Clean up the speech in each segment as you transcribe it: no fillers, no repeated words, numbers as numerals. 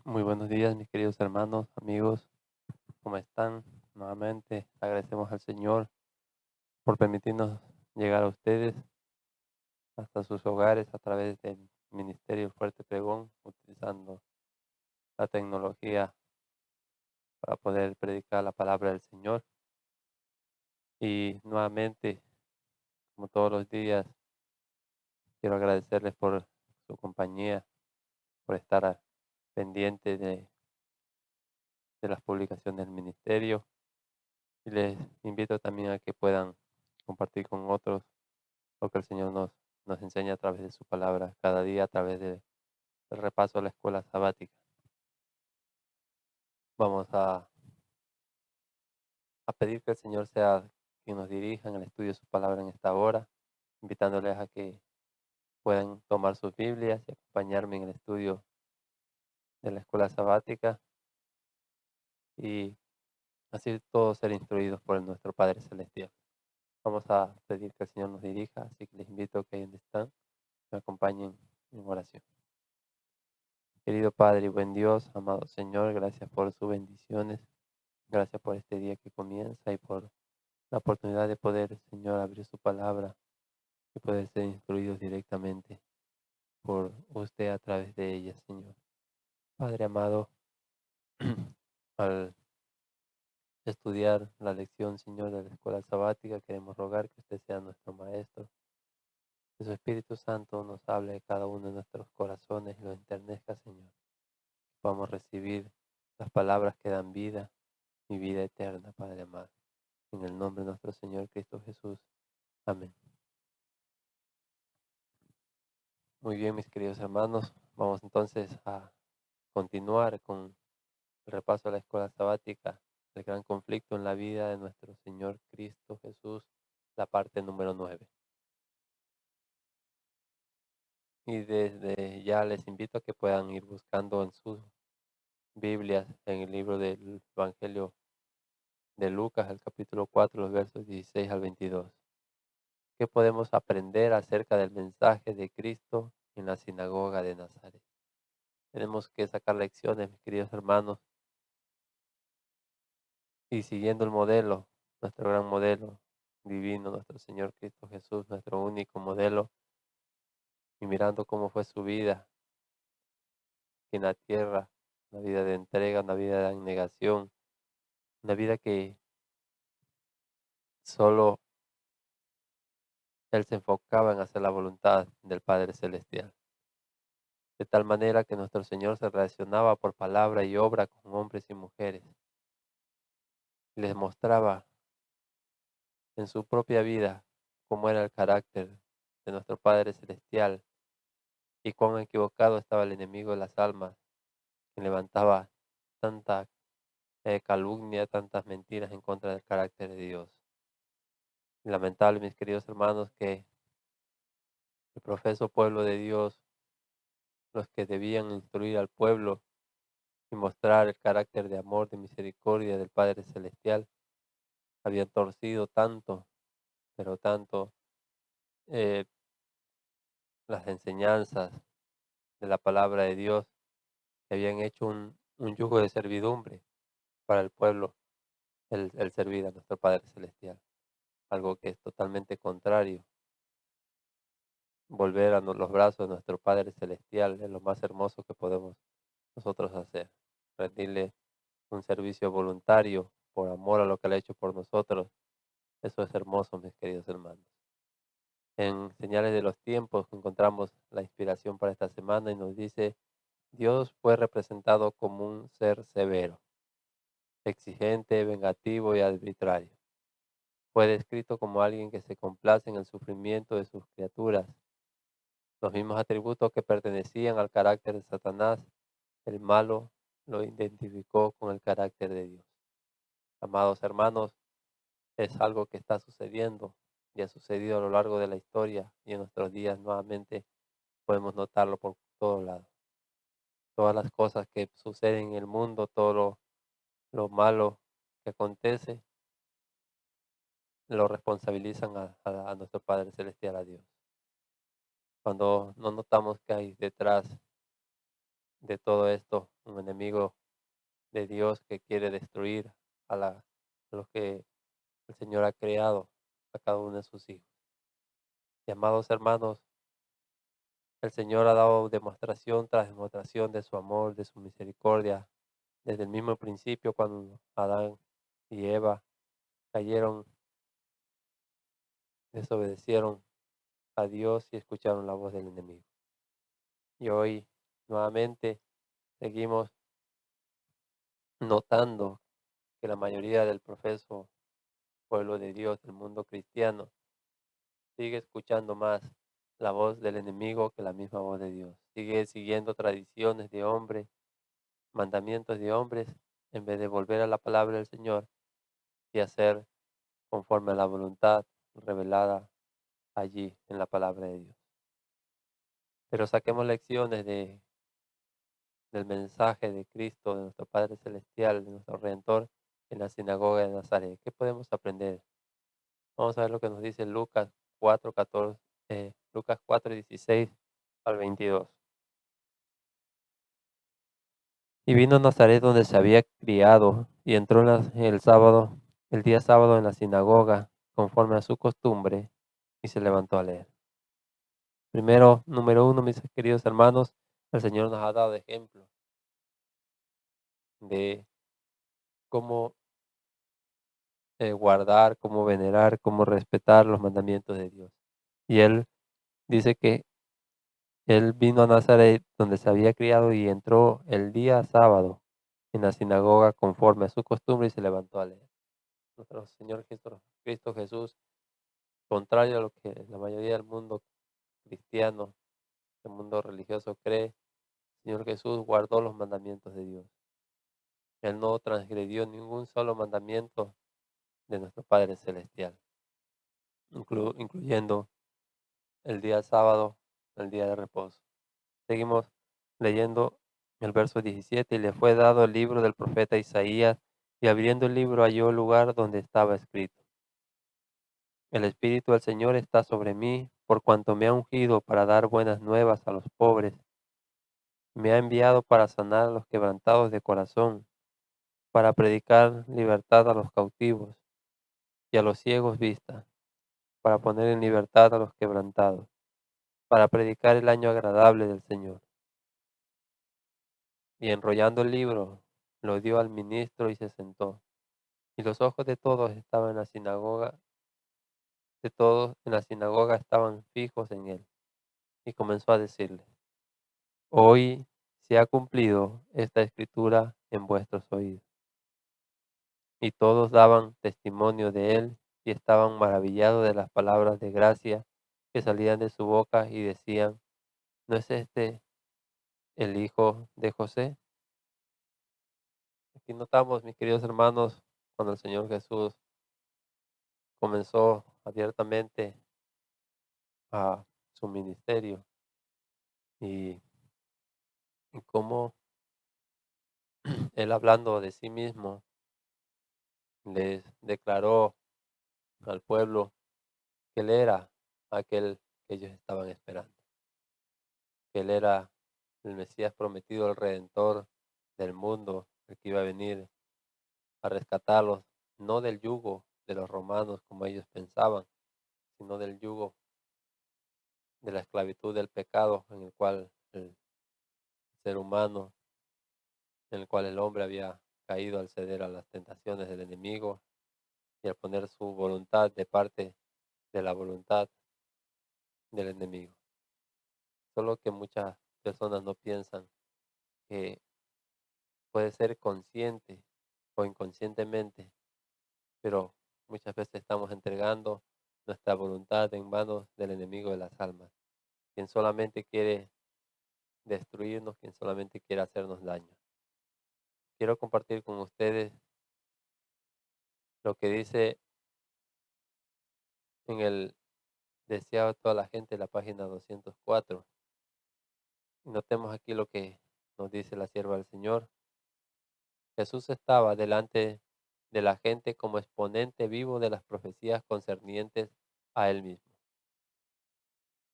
Muy buenos días, mis queridos hermanos, amigos, ¿cómo están? Nuevamente agradecemos al Señor por permitirnos llegar a ustedes hasta sus hogares a través del Ministerio Fuerte Pregón, utilizando la tecnología para poder predicar la palabra del Señor. Y nuevamente, como todos los días, quiero agradecerles por su compañía, por estar pendiente de las publicaciones del ministerio. Y les invito también a que puedan compartir con otros lo que el Señor nos enseña a través de su palabra cada día, a través del repaso de la escuela sabática. Vamos a pedir que el Señor sea quien nos dirija en el estudio de su palabra en esta hora, invitándoles a que puedan tomar sus Biblias y acompañarme en el estudio de la escuela sabática y así todos ser instruidos por nuestro Padre Celestial. Vamos a pedir que el Señor nos dirija, así que les invito a que ahí donde están me acompañen en oración. Querido Padre y buen Dios, amado Señor, gracias por sus bendiciones. Gracias por este día que comienza y por la oportunidad de poder, Señor, abrir su palabra y poder ser instruidos directamente por usted a través de ella, Señor. Padre amado, al estudiar la lección, Señor, de la escuela sabática, queremos rogar que usted sea nuestro Maestro, que su Espíritu Santo nos hable de cada uno de nuestros corazones y los enternezca, Señor. Que podamos recibir las palabras que dan vida y vida eterna, Padre amado. En el nombre de nuestro Señor Cristo Jesús. Amén. Muy bien, mis queridos hermanos, vamos entonces a continuar con el repaso de la escuela sabática, el gran conflicto en la vida de nuestro Señor Cristo Jesús, la parte número 9. Y desde ya les invito a que puedan ir buscando en sus Biblias, en el libro del Evangelio de Lucas, el capítulo 4, los versos 16 al 22. ¿Qué podemos aprender acerca del mensaje de Cristo en la sinagoga de Nazaret? Tenemos que sacar lecciones, mis queridos hermanos, y siguiendo el modelo, nuestro gran modelo divino, nuestro Señor Cristo Jesús, nuestro único modelo, y mirando cómo fue su vida aquí en la tierra, una vida de entrega, una vida de abnegación, una vida que solo Él se enfocaba en hacer la voluntad del Padre Celestial. De tal manera que nuestro Señor se relacionaba por palabra y obra con hombres y mujeres, y les mostraba en su propia vida cómo era el carácter de nuestro Padre Celestial y cuán equivocado estaba el enemigo de las almas, que levantaba tanta calumnia, tantas mentiras en contra del carácter de Dios. Y lamentable, mis queridos hermanos, que el profeso pueblo de Dios, los que debían instruir al pueblo y mostrar el carácter de amor, de misericordia del Padre Celestial, habían torcido tanto, pero tanto, eh, las enseñanzas de la palabra de Dios, que habían hecho un yugo de servidumbre para el pueblo, el servir a nuestro Padre Celestial, algo que es totalmente contrario. Volver a los brazos de nuestro Padre Celestial es lo más hermoso que podemos nosotros hacer. Rendirle un servicio voluntario por amor a lo que Él ha hecho por nosotros. Eso es hermoso, mis queridos hermanos. En Señales de los Tiempos encontramos la inspiración para esta semana y nos dice, Dios fue representado como un ser severo, exigente, vengativo y arbitrario. Fue descrito como alguien que se complace en el sufrimiento de sus criaturas. Los mismos atributos que pertenecían al carácter de Satanás, el malo lo identificó con el carácter de Dios. Amados hermanos, es algo que está sucediendo y ha sucedido a lo largo de la historia y en nuestros días nuevamente podemos notarlo por todos lados. Todas las cosas que suceden en el mundo, todo lo malo que acontece, lo responsabilizan a nuestro Padre Celestial, a Dios. Cuando no notamos que hay detrás de todo esto, un enemigo de Dios que quiere destruir a los que el Señor ha creado, a cada uno de sus hijos. Y amados hermanos, el Señor ha dado demostración tras demostración de su amor, de su misericordia, desde el mismo principio cuando Adán y Eva cayeron, desobedecieron a Dios y escucharon la voz del enemigo. Y hoy nuevamente seguimos notando que la mayoría del profeso pueblo de Dios, del mundo cristiano, sigue escuchando más la voz del enemigo que la misma voz de Dios. Sigue siguiendo tradiciones de hombres, mandamientos de hombres, en vez de volver a la palabra del Señor y hacer conforme a la voluntad revelada allí en la palabra de Dios. Pero saquemos lecciones del mensaje de Cristo, de nuestro Padre Celestial, de nuestro Redentor en la sinagoga de Nazaret. ¿Qué podemos aprender? Vamos a ver lo que nos dice Lucas 4:14, Lucas 4:16 al 22. Y vino a Nazaret donde se había criado, y entró el día sábado en la sinagoga, conforme a su costumbre, y se levantó a leer. Primero, número uno, mis queridos hermanos, el Señor nos ha dado ejemplo de cómo guardar, cómo venerar, cómo respetar los mandamientos de Dios. Y Él dice que Él vino a Nazaret donde se había criado y entró el día sábado en la sinagoga conforme a su costumbre y se levantó a leer. Nuestro Señor Cristo Jesús, contrario a lo que la mayoría del mundo cristiano, el mundo religioso cree, el Señor Jesús guardó los mandamientos de Dios. Él no transgredió ningún solo mandamiento de nuestro Padre Celestial, incluyendo el día sábado, el día de reposo. Seguimos leyendo el verso 17, y le fue dado el libro del profeta Isaías, y abriendo el libro halló el lugar donde estaba escrito: El Espíritu del Señor está sobre mí, por cuanto me ha ungido para dar buenas nuevas a los pobres. Me ha enviado para sanar a los quebrantados de corazón, para predicar libertad a los cautivos y a los ciegos vista, para poner en libertad a los quebrantados, para predicar el año agradable del Señor. Y enrollando el libro, lo dio al ministro y se sentó. Y los ojos de todos estaban en la sinagoga, de todos en la sinagoga estaban fijos en él. Y comenzó a decirles: Hoy se ha cumplido esta escritura en vuestros oídos. Y todos daban testimonio de él y estaban maravillados de las palabras de gracia que salían de su boca y decían: ¿No es este el hijo de José? Aquí notamos, mis queridos hermanos, cuando el Señor Jesús comenzó abiertamente a su ministerio y, y cómo él, hablando de sí mismo, les declaró al pueblo que él era aquel que ellos estaban esperando, que él era el Mesías prometido, el Redentor del mundo, el que iba a venir a rescatarlos, no del yugo de los romanos como ellos pensaban, sino del yugo de la esclavitud del pecado en el cual el ser humano, en el cual el hombre había caído al ceder a las tentaciones del enemigo y al poner su voluntad de parte de la voluntad del enemigo. Solo que muchas personas no piensan que puede ser consciente o inconscientemente, pero muchas veces estamos entregando nuestra voluntad en manos del enemigo de las almas, quien solamente quiere destruirnos, quien solamente quiere hacernos daño. Quiero compartir con ustedes lo que dice en el deseado de toda la gente, la página 204. Y notemos aquí lo que nos dice la sierva del Señor. Jesús estaba delante de la gente como exponente vivo de las profecías concernientes a él mismo.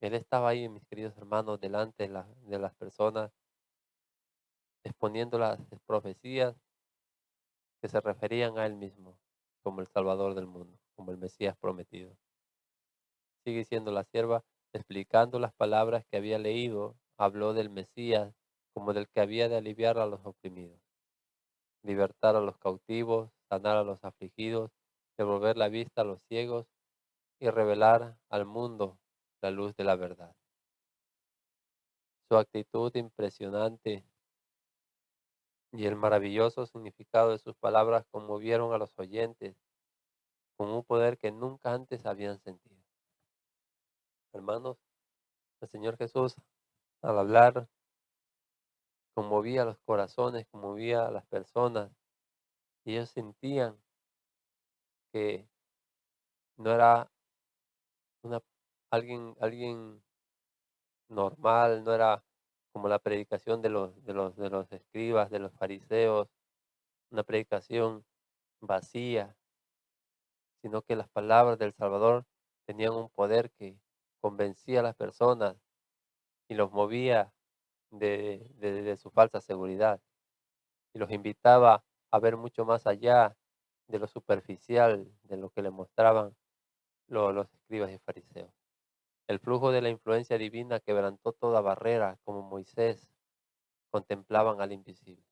Él estaba ahí, mis queridos hermanos, delante de las personas exponiendo las profecías que se referían a él mismo como el Salvador del mundo, como el Mesías prometido. Sigue siendo la sierva explicando las palabras que había leído, habló del Mesías como del que había de aliviar a los oprimidos, libertar a los cautivos, sanar a los afligidos, devolver la vista a los ciegos y revelar al mundo la luz de la verdad. Su actitud impresionante y el maravilloso significado de sus palabras conmovieron a los oyentes con un poder que nunca antes habían sentido. Hermanos, el Señor Jesús, al hablar, conmovía los corazones, conmovía a las personas, y ellos sentían que no era una, alguien normal, no era como la predicación de los escribas, de los fariseos, una predicación vacía, sino que las palabras del Salvador tenían un poder que convencía a las personas y los movía de su falsa seguridad y los invitaba a ver mucho más allá de lo superficial, de lo que le mostraban los escribas y fariseos. El flujo de la influencia divina quebrantó toda barrera, como Moisés contemplaban al invisible.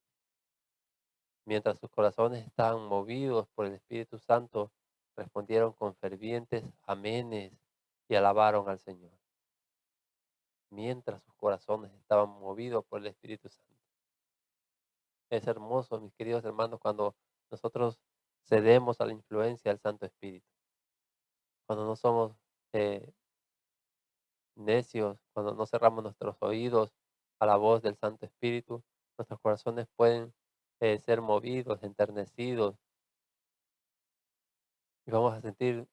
Mientras sus corazones estaban movidos por el Espíritu Santo, respondieron con fervientes amenes y alabaron al Señor. Mientras sus corazones estaban movidos por el Espíritu Santo. Es hermoso, mis queridos hermanos, cuando nosotros cedemos a la influencia del Santo Espíritu. Cuando no somos eh, necios, cuando no cerramos nuestros oídos a la voz del Santo Espíritu, nuestros corazones pueden ser movidos, enternecidos, y vamos a sentir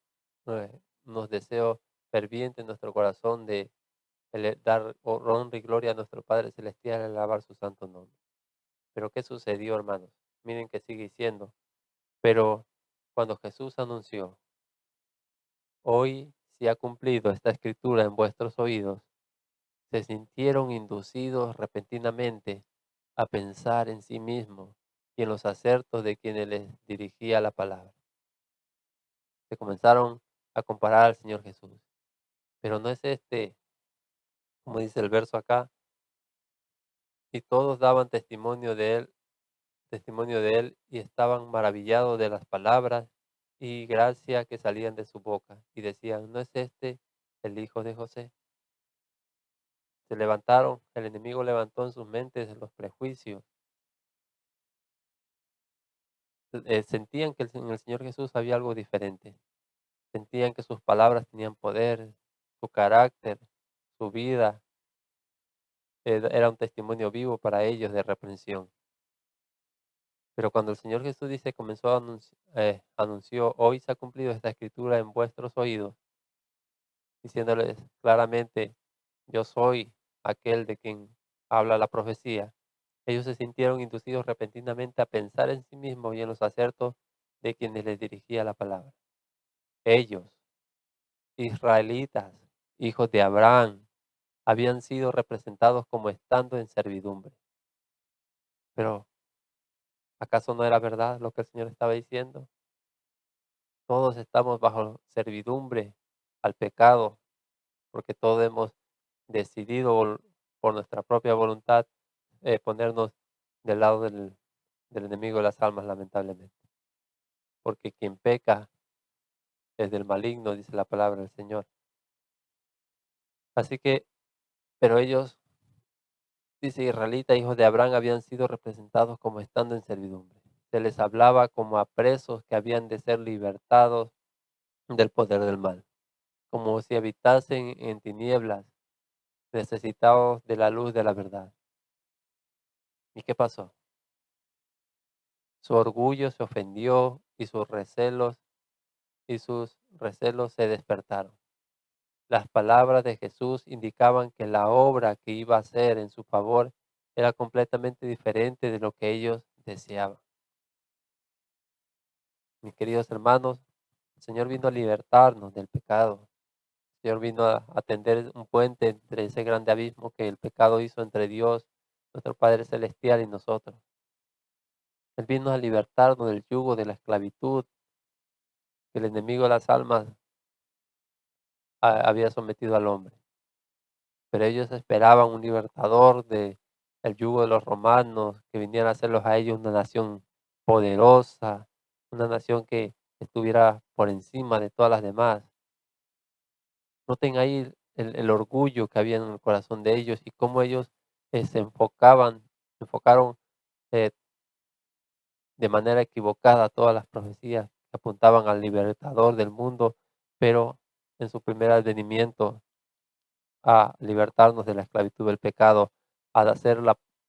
unos deseos fervientes en nuestro corazón de dar honra y gloria a nuestro Padre Celestial y alabar su santo nombre. Pero ¿qué sucedió, hermanos? Miren que sigue diciendo, pero cuando Jesús anunció, hoy se ha cumplido esta escritura en vuestros oídos, se sintieron inducidos repentinamente a pensar en sí mismos y en los acertos de quienes les dirigía la palabra. Se comenzaron a comparar al Señor Jesús. Pero no es este, como dice el verso acá, y todos daban testimonio de él y estaban maravillados de las palabras y gracia que salían de su boca y decían, ¿no es este el hijo de José? Se levantaron, el enemigo levantó en sus mentes los prejuicios. Sentían que en el Señor Jesús había algo diferente. Sentían que sus palabras tenían poder, su carácter, su vida, era un testimonio vivo para ellos de reprensión. Pero cuando el Señor Jesús dice, comenzó a anunció, hoy se ha cumplido esta escritura en vuestros oídos, diciéndoles claramente, yo soy aquel de quien habla la profecía. Ellos se sintieron inducidos repentinamente a pensar en sí mismos y en los acertos de quienes les dirigía la palabra. Ellos, israelitas, hijos de Abraham, habían sido representados como estando en servidumbre. Pero, ¿acaso no era verdad lo que el Señor estaba diciendo? Todos estamos bajo servidumbre al pecado, porque todos hemos decidido por nuestra propia voluntad ponernos del lado del enemigo de las almas, lamentablemente. Porque quien peca es del maligno, dice la palabra del Señor. Así que, pero ellos, dice israelita, hijos de Abraham, habían sido representados como estando en servidumbre. Se les hablaba como a presos que habían de ser libertados del poder del mal, como si habitasen en tinieblas, necesitados de la luz de la verdad. ¿Y qué pasó? Su orgullo se ofendió y sus recelos se despertaron. Las palabras de Jesús indicaban que la obra que iba a hacer en su favor era completamente diferente de lo que ellos deseaban. Mis queridos hermanos, el Señor vino a libertarnos del pecado. El Señor vino a tender un puente entre ese grande abismo que el pecado hizo entre Dios, nuestro Padre Celestial y nosotros. Él vino a libertarnos del yugo de la esclavitud que el enemigo de las almas había sometido al hombre. Pero ellos esperaban un libertador de el yugo de los romanos, que viniera a hacerlos a ellos una nación poderosa, una nación que estuviera por encima de todas las demás. Noten ahí el orgullo que había en el corazón de ellos y cómo ellos enfocaron eh, de manera equivocada todas las profecías que apuntaban al libertador del mundo, pero en su primer advenimiento a libertarnos de la esclavitud del pecado, a hacer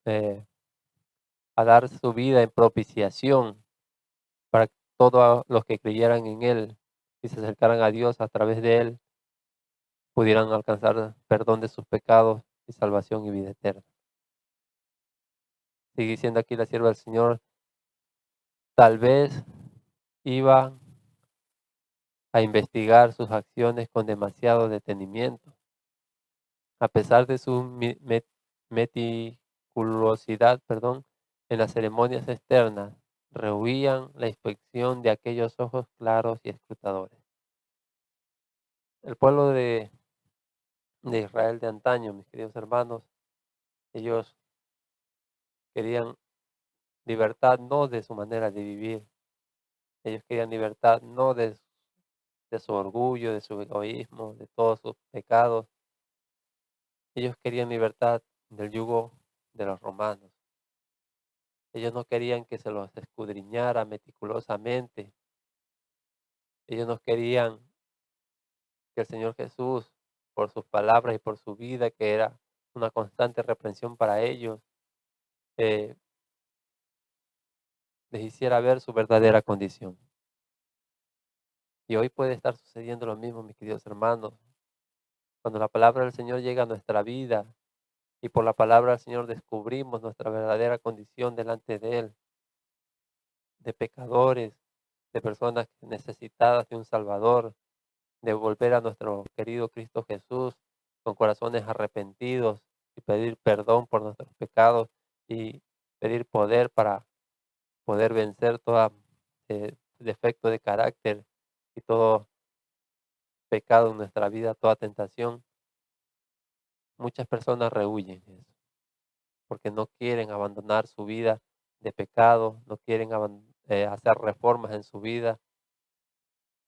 eh, a dar su vida en propiciación para que todos los que creyeran en Él y se acercaran a Dios a través de Él pudieran alcanzar perdón de sus pecados y salvación y vida eterna. Sigue diciendo aquí la sierva del Señor, tal vez iba a investigar sus acciones con demasiado detenimiento. A pesar de su meticulosidad, en las ceremonias externas, rehuían la inspección de aquellos ojos claros y escrutadores. El pueblo de Israel de antaño, mis queridos hermanos, ellos querían libertad no de su manera de vivir, ellos querían libertad no de su orgullo, de su egoísmo, de todos sus pecados, ellos querían libertad del yugo de los romanos. Ellos no querían que se los escudriñara meticulosamente. Ellos no querían que el Señor Jesús, por sus palabras y por su vida, que era una constante reprensión para ellos, eh, les hiciera ver su verdadera condición. Y hoy puede estar sucediendo lo mismo, mis queridos hermanos. Cuando la palabra del Señor llega a nuestra vida y por la palabra del Señor descubrimos nuestra verdadera condición delante de Él, de pecadores, de personas necesitadas de un Salvador, de volver a nuestro querido Cristo Jesús con corazones arrepentidos y pedir perdón por nuestros pecados y pedir poder para poder vencer todo defecto de carácter y todo pecado en nuestra vida, toda tentación. Muchas personas rehuyen eso porque no quieren abandonar su vida de pecado, no quieren hacer reformas en su vida,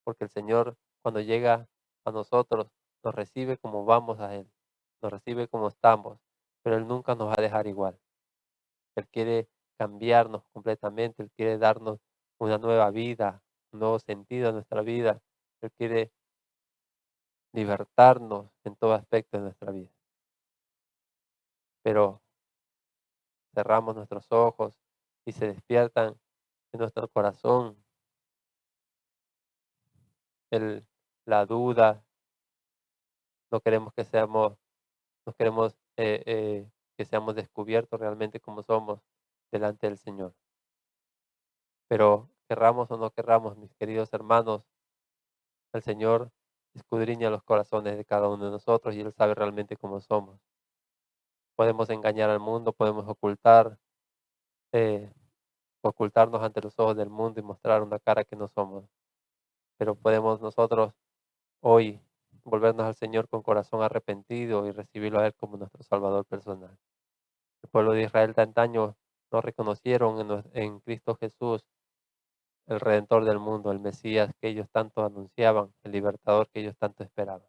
porque el Señor cuando llega a nosotros nos recibe como vamos a Él, nos recibe como estamos, pero Él nunca nos va a dejar igual. Él quiere cambiarnos completamente, Él quiere darnos una nueva vida, un nuevo sentido a nuestra vida, Él quiere libertarnos en todo aspecto de nuestra vida. Pero cerramos nuestros ojos y se despiertan en nuestro corazón el, la duda, no queremos que seamos, no queremos que seamos descubiertos realmente como somos delante del Señor. Pero querramos o no querramos, mis queridos hermanos, el Señor escudriña los corazones de cada uno de nosotros y Él sabe realmente cómo somos. Podemos engañar al mundo, podemos eh, ocultarnos ante los ojos del mundo y mostrar una cara que no somos. Pero podemos nosotros hoy volvernos al Señor con corazón arrepentido y recibirlo a Él como nuestro Salvador personal. El pueblo de Israel de antaño no reconocieron en Cristo Jesús el Redentor del mundo, el Mesías que ellos tanto anunciaban, el Libertador que ellos tanto esperaban.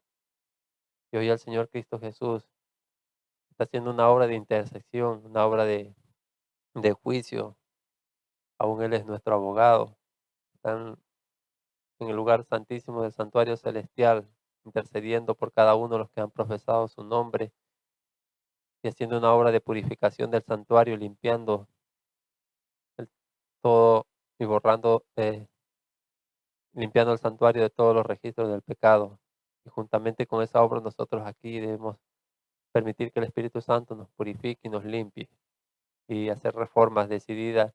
Y hoy el Señor Cristo Jesús está haciendo una obra de intersección, una obra de juicio. Aún Él es nuestro abogado. Están en el lugar santísimo del santuario celestial, intercediendo por cada uno de los que han profesado su nombre y haciendo una obra de purificación del santuario, limpiando el- todo y limpiando el santuario de todos los registros del pecado. Y juntamente con esa obra nosotros aquí debemos permitir que el Espíritu Santo nos purifique y nos limpie y hacer reformas decididas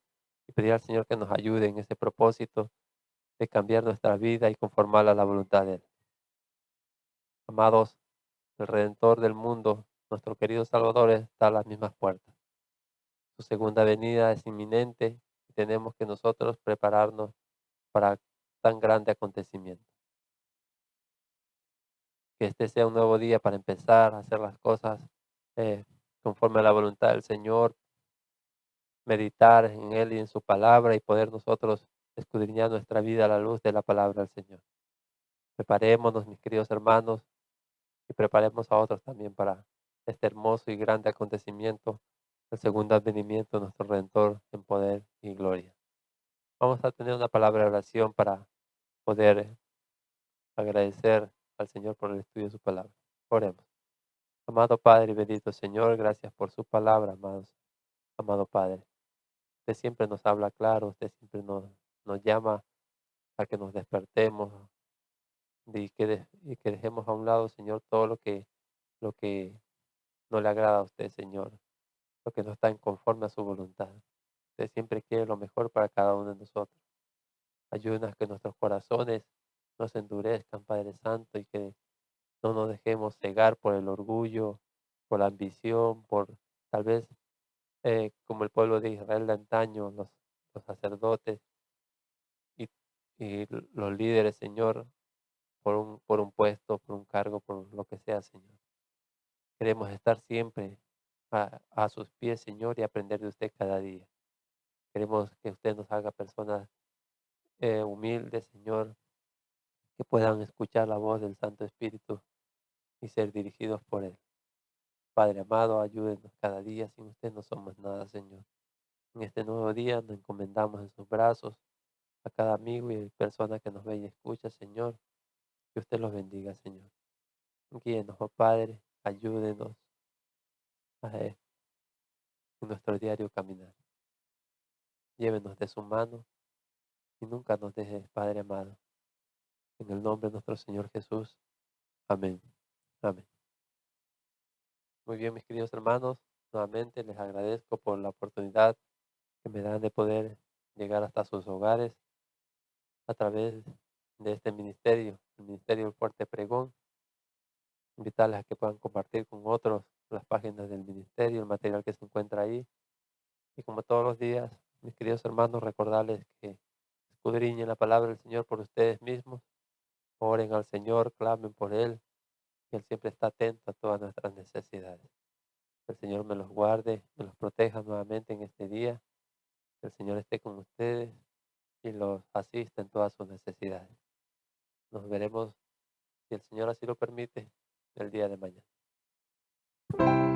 y pedir al Señor que nos ayude en ese propósito de cambiar nuestra vida y conformarla a la voluntad de Él. Amados, el Redentor del mundo, nuestro querido Salvador, está a las mismas puertas. Su segunda venida es inminente y tenemos que nosotros prepararnos para tan grande acontecimiento. Que este sea un nuevo día para empezar a hacer las cosas eh, conforme a la voluntad del Señor, meditar en Él y en su palabra y poder nosotros escudriñar nuestra vida a la luz de la palabra del Señor. Preparémonos, mis queridos hermanos, y preparemos a otros también para este hermoso y grande acontecimiento, el segundo advenimiento de nuestro Redentor en poder y gloria. Vamos a tener una palabra de oración para poder agradecer al Señor por el estudio de su palabra. Oremos. Amado Padre y bendito Señor, gracias por su palabra, amados. Amado Padre, usted siempre nos habla claro, usted siempre nos llama a que nos despertemos y que dejemos a un lado, Señor, todo lo que no le agrada a usted, Señor, lo que no está en conforme a su voluntad. Usted siempre quiere lo mejor para cada uno de nosotros. Ayúdanos a que nuestros corazones no se endurezcan, Padre Santo, y que no nos dejemos cegar por el orgullo, por la ambición, por tal vez como el pueblo de Israel de antaño, los sacerdotes y, y los líderes, Señor, por un puesto, por un cargo, por lo que sea, Señor. Queremos estar siempre a sus pies, Señor, y aprender de usted cada día. Queremos que usted nos haga personas humildes, Señor, que puedan escuchar la voz del Santo Espíritu y ser dirigidos por Él. Padre amado, ayúdenos cada día. Sin usted no somos nada, Señor. En este nuevo día nos encomendamos en sus brazos a cada amigo y persona que nos ve y escucha, Señor. Que usted los bendiga, Señor. Guíenos, oh Padre, ayúdenos en nuestro diario caminar. Llévenos de su mano y nunca nos dejes, Padre amado. En el nombre de nuestro Señor Jesús. Amén. Amén. Muy bien, mis queridos hermanos, nuevamente les agradezco por la oportunidad que me dan de poder llegar hasta sus hogares a través de este ministerio, el Ministerio del Fuerte Pregón. Invitarles a que puedan compartir con otros las páginas del ministerio, el material que se encuentra ahí. Y como todos los días, mis queridos hermanos, recordarles que escudriñen la palabra del Señor por ustedes mismos, oren al Señor, clamen por Él, y Él siempre está atento a todas nuestras necesidades. Que el Señor me los guarde, me los proteja nuevamente en este día, que el Señor esté con ustedes y los asista en todas sus necesidades. Nos veremos, si el Señor así lo permite, el día de mañana.